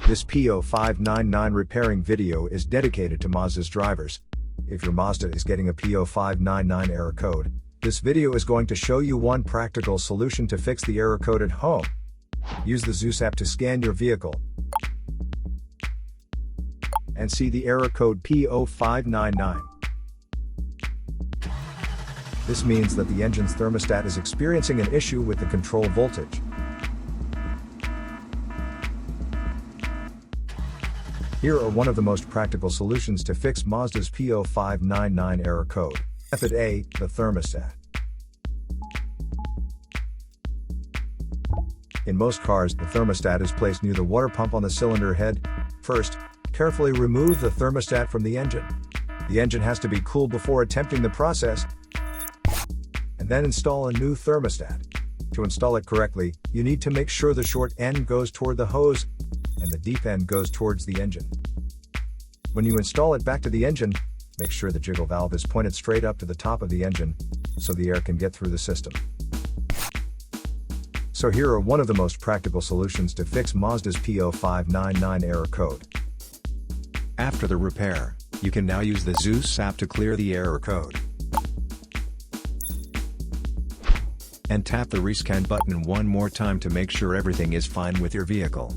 This P0599 repairing video is dedicated to Mazda's drivers. If your Mazda is getting a P0599 error code, this video is going to show you one practical solution to fix the error code at home. Use the Zeus app to scan your vehicle and see the error code P0599. This means that the engine's thermostat is experiencing an issue with the control voltage. Here are one of the most practical solutions to fix Mazda's P0599 error code. Method A, the thermostat. In most cars, the thermostat is placed near the water pump on the cylinder head. First, carefully remove the thermostat from the engine. The engine has to be cooled before attempting the process, and then install a new thermostat. To install it correctly, you need to make sure the short end goes toward the hose and the deep end goes towards the engine. When you install it back to the engine, make sure the jiggle valve is pointed straight up to the top of the engine, so the air can get through the system. So here are one of the most practical solutions to fix Mazda's P0599 error code. After the repair, you can now use the Zeus app to clear the error code. And tap the rescan button one more time to make sure everything is fine with your vehicle.